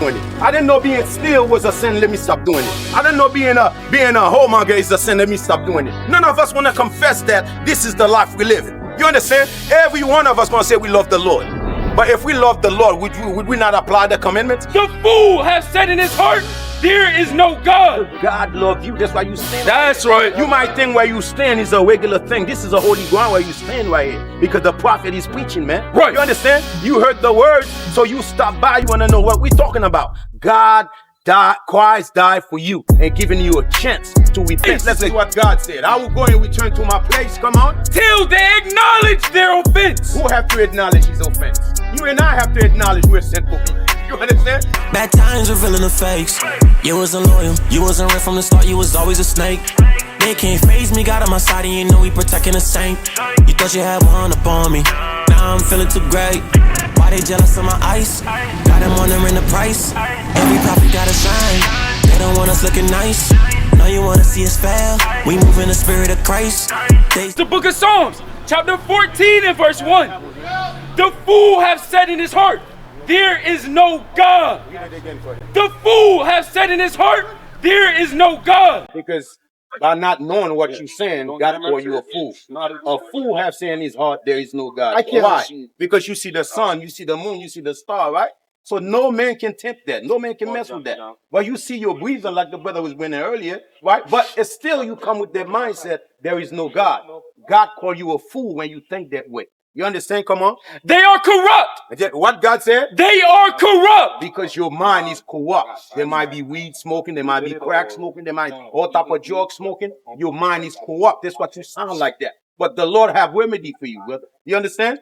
doing it. I didn't know being still was a sin. Let me stop doing it. I didn't know being a whoremonger is a sin. Let me stop doing it. None of us want to confess that this is the life we live in. You understand? Every one of us going to say we love the Lord. But if we love the Lord, would we not apply the commandments? The fool has said in his heart, there is no God. God loves you. That's why you stand. That's right. You might think where you stand is a regular thing. This is a holy ground where you stand right here. Because the prophet is preaching, man. Right. You understand? You heard the word, so you stop by. You want to know what we're talking about. God died, Christ died for you and giving you a chance to repent. Let's see what God said. I will go and return to my place. Come on. Till they acknowledge their offense. Who have to acknowledge his offense? You and I have to acknowledge we're sinful people. You understand? Bad times revealing the fakes. You wasn't loyal, you wasn't real from the start, you was always a snake. They can't phase me, got on my side and you know we protecting the saint. You thought you had one upon me, now I'm feeling too great. Why they jealous of my ice? Got them wondering the price. Every prophet gotta shine, they don't want us looking nice. Now you wanna see us fail, we move in the spirit of Christ. The book of Psalms, chapter 14 and verse 1. The fool have said in his heart, there is no God. The fool has said in his heart, there is no God. Because by not knowing what you're saying, God call you a fool. A fool have said in his heart, there is no God. Why? Because you see the sun, you see the moon, you see the star, right? So no man can tempt that. No man can mess with that. But you see your breathing like the brother was winning earlier, right? But it's still you come with that mindset, there is no God. God call you a fool when you think that way. You understand? Come on. They are corrupt. What God said? They are corrupt. Because your mind is corrupt. There might be weed smoking, there might be crack smoking, there might all type of drug smoking. Your mind is corrupt. That's what you sound like that. But the Lord have remedy for you, brother. You understand?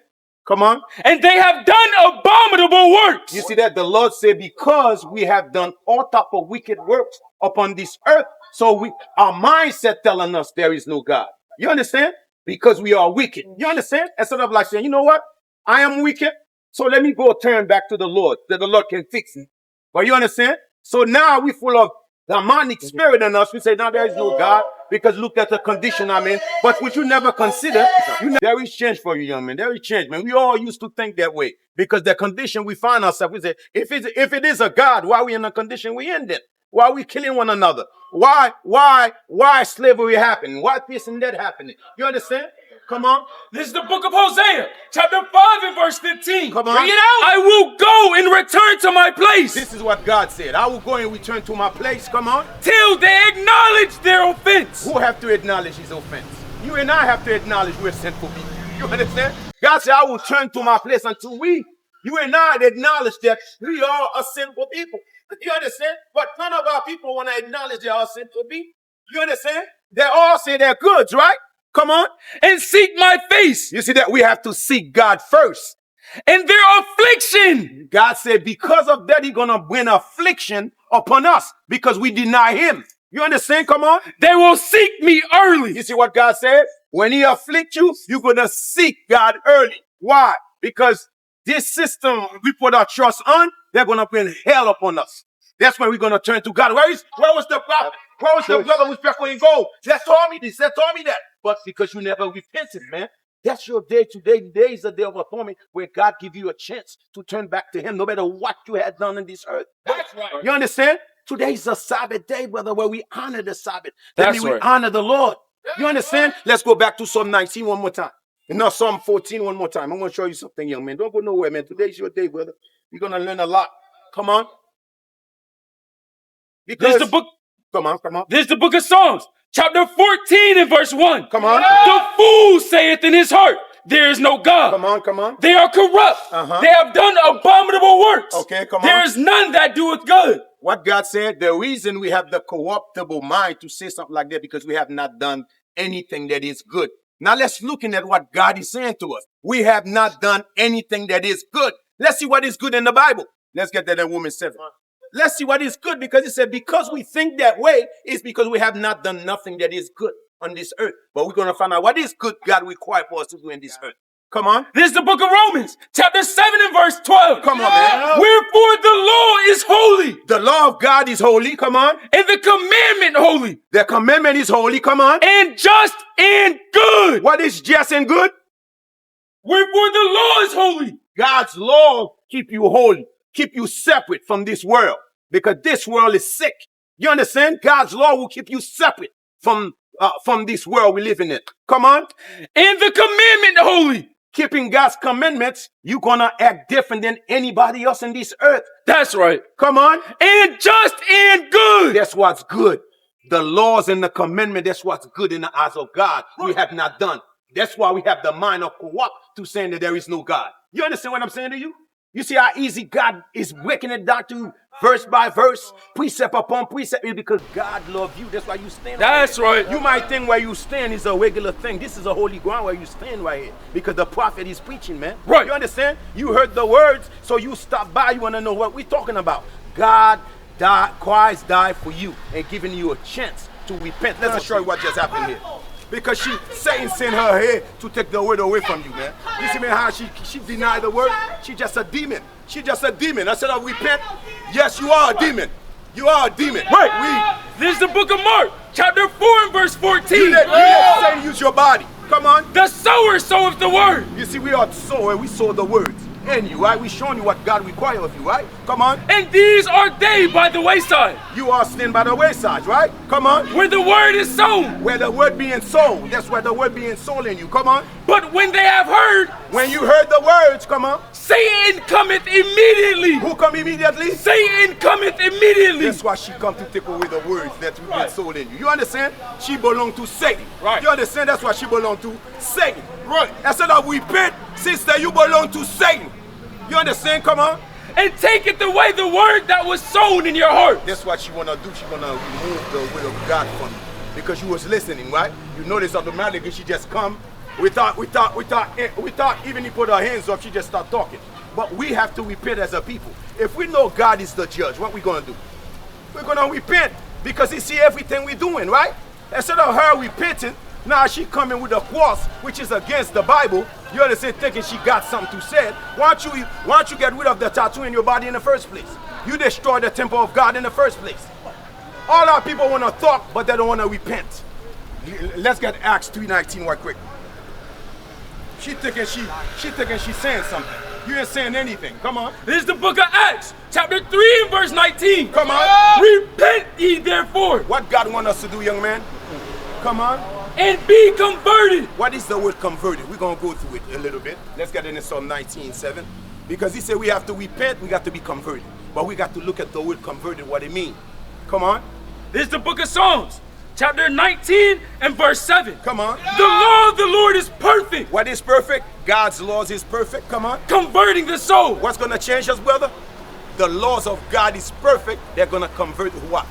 Come on. And they have done abominable works. You see that? The Lord said, because we have done all type of wicked works upon this earth, so our mindset telling us there is no God. You understand? Because we are wicked. You understand? Instead of like saying, you know what? I am wicked, so let me go turn back to the Lord, that the Lord can fix me. But you understand? So now we full of demonic spirit in us. We say, now there is no God, because look at the condition I'm in. But what you never consider, there is change for you, young man. There is change, man. We all used to think that way. Because the condition we find ourselves, we say, if it is a God, why are we in the condition we in then? Why are we killing one another? Why slavery happening? Why this and that happening? You understand? Come on. This is the book of Hosea, chapter 5 and verse 15. Come on. Bring it out. I will go and return to my place. This is what God said. I will go and return to my place. Come on. Till they acknowledge their offense. Who have to acknowledge his offense? You and I have to acknowledge we're sinful people. You understand? God said, I will turn to my place until you and I acknowledge that we are a sinful people. You understand? But none of our people want to acknowledge they are sinful people. You understand? They all say they're goods, right? Come on. And seek my face. You see that? We have to seek God first. And their affliction. God said, because of that, he's going to bring affliction upon us because we deny him. You understand? Come on. They will seek me early. You see what God said? When he afflicts you, you're going to seek God early. Why? Because this system we put our trust on, they're going to bring hell upon us. That's when we're going to turn to God. Where was the prophet? Where was the brother who's back when go? That told me this, that told me that. But because you never repented, man. That's your day today. Today is the day of atonement where God give you a chance to turn back to him no matter what you had done in this earth. That's right. You understand? Today is a Sabbath day, brother, where we honor the Sabbath. That's means we right. honor the Lord. You understand? Let's go back to Psalm 19 one more time. And now Psalm 14 one more time. I'm going to show you something, young man. Don't go nowhere, man. Today's your day, brother. You're going to learn a lot. Come on. Because This is the book. Come on. This is the book of Psalms, chapter 14 and verse 1. Come on. The fool saith in his heart, there is no God. Come on. They are corrupt. They have done abominable works. Okay, come on. There is none that doeth good. What God said, the reason we have the corruptible mind to say something like that, because we have not done anything that is good. Now let's look at what God is saying to us. We have not done anything that is good. Let's see what is good in the Bible. Let's get that in Romans 7. Let's see what is good, because it said, because we think that way, it's because we have not done nothing that is good on this earth. But we're going to find out what is good God requires for us to do in this earth. Come on. This is the book of Romans, chapter 7 and verse 12. Come on, man. Wherefore the law is holy. The law of God is holy. Come on. And the commandment holy. The commandment is holy. Come on. And just and good. What is just and good? Wherefore the law is holy. God's law keep you holy. keep you separate from this world because this world is sick. You understand? God's law will keep you separate from this world we live in it. Come on. And the commandment holy. Keeping God's commandments, you're going to act different than anybody else in this earth. That's right. Come on. And just and good. That's what's good. The laws and the commandment, that's what's good in the eyes of God. We have not done. That's why we have the mind of co-op to saying that there is no God. You understand what I'm saying to you? You see how easy God is breaking it down to you verse by verse, precept upon precept, because God loves you. That's why you stand. That's right. You might think where you stand is a regular thing. This is a holy ground where you stand right here because the prophet is preaching, man. Right. You understand? You heard the words, so you stop by. You want to know what we're talking about. God died, Christ died for you and giving you a chance to repent. Let's show you what just happened here. Because Satan sent her here to take the word away from you, man. You see, man, how she denied the word? She just a demon. She just a demon. I said, repent. Yes, you are a demon. You are a demon. Right. This is the book of Mark, chapter 4 and verse 14. You let Satan use your body. Come on. The sower soweth the word. You see, we are sower. We sow the words in you, right? We showing you what God requires of you, right? Come on. And these are they by the wayside. You are standing by the wayside, right? Come on. Where the word is sown. Where the word being sown. That's where the word being sown in you. Come on. But when they have heard. When you heard the words, come on. Satan cometh immediately. Who come immediately? Satan cometh immediately. That's why she come to take away the words that we've been sown in you. You understand? She belonged to Satan. Right. You understand? That's why she belonged to Satan. Right. Instead of repent, sister, you belong to Satan. You understand? Come on. And taketh away the word that was sown in your heart. That's what she want to do. She want to remove the word of God from you. Because you was listening, right? You notice automatically she just come without even he put her hands up, she just start talking. But we have to repent as a people. If we know God is the judge, what we going to do? We're going to repent because he see everything we're doing, right? Instead of her repenting, now she coming with a cross, which is against the Bible. You understand, thinking she got something to say. Why don't you get rid of the tattoo in your body in the first place? You destroy the temple of God in the first place. All our people want to talk, but they don't want to repent. Let's get Acts 3:19 right quick. She thinking she's saying something. You ain't saying anything. Come on. This is the book of Acts, chapter 3 and verse 19. Come on. Repent ye therefore. What God want us to do, young man? Come on. And be converted. What is the word converted? We're going to go through it a little bit. Let's get into Psalm 19:7. Because he said we have to repent, we got to be converted. But we got to look at the word converted, what it means. Come on. This is the book of Psalms, chapter 19 and verse 7. Come on. The law of the Lord is perfect. What is perfect? God's laws is perfect. Come on. Converting the soul. What's going to change us, brother? The laws of God is perfect. They're going to convert what?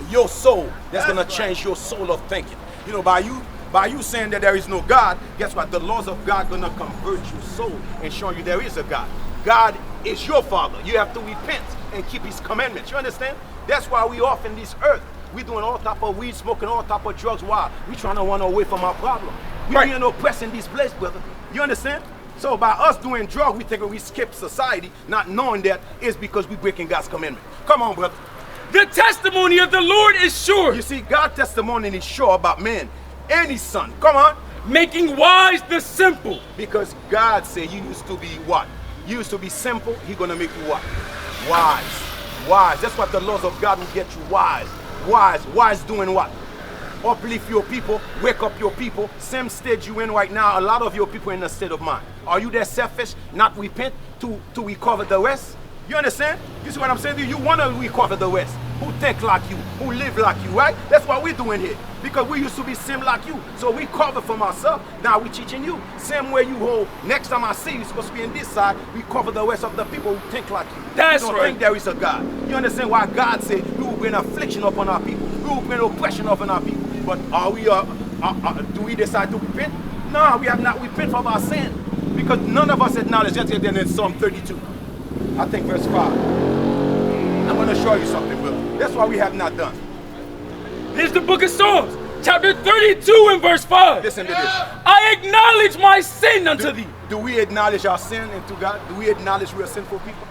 Your soul. That's going to change your soul of thinking. You know, by you saying that there is no God, guess what? The laws of God going to convert your soul and show you there is a God. God is your father. You have to repent and keep his commandments. You understand? That's why we off in this earth. We doing all type of weed, smoking all type of drugs. Why? We trying to run away from our problem. We being oppressed in this place, brother. You understand? So by us doing drugs, we think we skip society, not knowing that it's because we breaking God's commandment. Come on, brother. The testimony of the Lord is sure. You see, God's testimony is sure about man and his son. Come on. Making wise the simple. Because God said you used to be what? You used to be simple. He's going to make you what? Wise. Wise. That's what the laws of God will get you. Wise. Wise. Wise doing what? Uplift your people. Wake up your people. Same stage you in right now. A lot of your people in a state of mind. Are you that selfish? Not repent to recover the rest? You understand? You see what I'm saying? You want to recover the rest. Who think like you, who live like you, right? That's what we're doing here. Because we used to be same like you. So we cover from ourselves. Now we're teaching you. Same way you hold. Next time I see you, you're supposed to be in this side. We cover the rest of the people who think like you. That's you don't right. think there is a God. You understand why God said we will bring affliction upon our people. We will bring oppression upon our people. But do we decide to repent? No, we have not repent from our sin. Because none of us acknowledge. Let's get there in Psalm 32. I think verse 5. I'm going to show you something, brother. That's why we have not done. This is the book of Psalms, chapter 32 and verse 5. Listen to this. I acknowledge my sin unto thee. Do we acknowledge our sin into God? Do we acknowledge we are sinful people?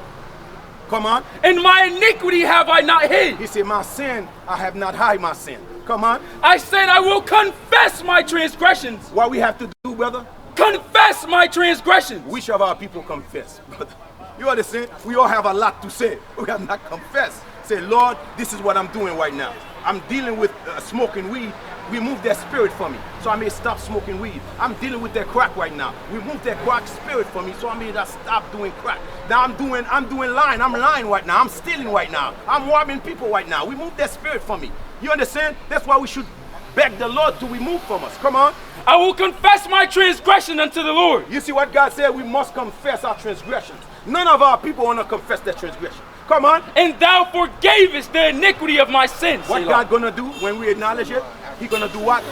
Come on. And my iniquity have I not hid. He said, my sin, I have not hide my sin. Come on. I said I will confess my transgressions. What we have to do, brother? Confess my transgressions. Which of our people confess, brother? You understand? We all have a lot to say. We have not confessed. Say, Lord, this is what I'm doing right now. I'm dealing with smoking weed. Remove that spirit from me, so I may stop smoking weed. I'm dealing with that crack right now. Remove that crack spirit from me, so I may stop doing crack. Now I'm doing lying. I'm lying right now. I'm stealing right now. I'm robbing people right now. Remove that spirit from me. You understand? That's why we should beg the Lord to remove from us. Come on. I will confess my transgression unto the Lord. You see what God said? We must confess our transgressions. None of our people want to confess their transgression. Come on. And thou forgavest the iniquity of my sins. What God gonna do when we acknowledge it? He gonna do what?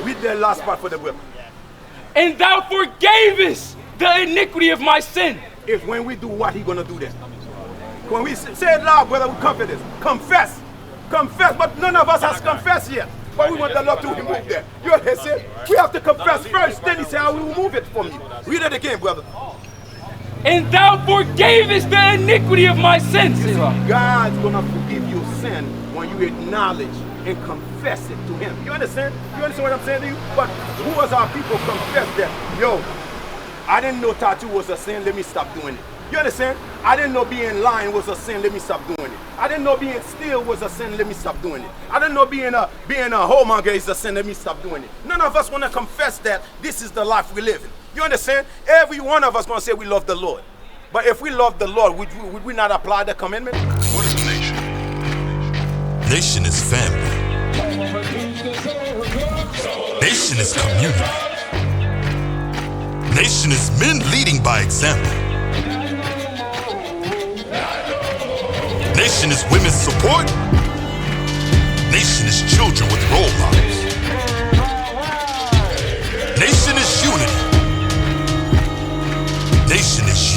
Read the last part for the book. And thou forgavest the iniquity of my sin. If when we do what, he gonna do that. When we say it loud, brother, we confess. Confess. Confess, but none of us has confessed yet. But we want the Lord to remove that. You understand? We have to confess first, then he said, I will remove it from you. Read it again, brother. And thou forgavest the iniquity of my sins. God's gonna forgive your sin when you acknowledge and confess it to him. You understand? You understand what I'm saying to you? But who was our people confess that? Yo, I didn't know tattoo was a sin, let me stop doing it. You understand? I didn't know being lying was a sin, let me stop doing it. I didn't know being steal was a sin, let me stop doing it. I didn't know being a whoremonger is a sin, let me stop doing it. None of us want to confess that this is the life we live in. You understand? Every one of us going to say we love the Lord. But if we love the Lord, would we not apply the commandment? What is a nation? Nation is family. Nation is community. Nation is men leading by example. Nation is women's support. Nation is children with role models. Nation is unity. Nation is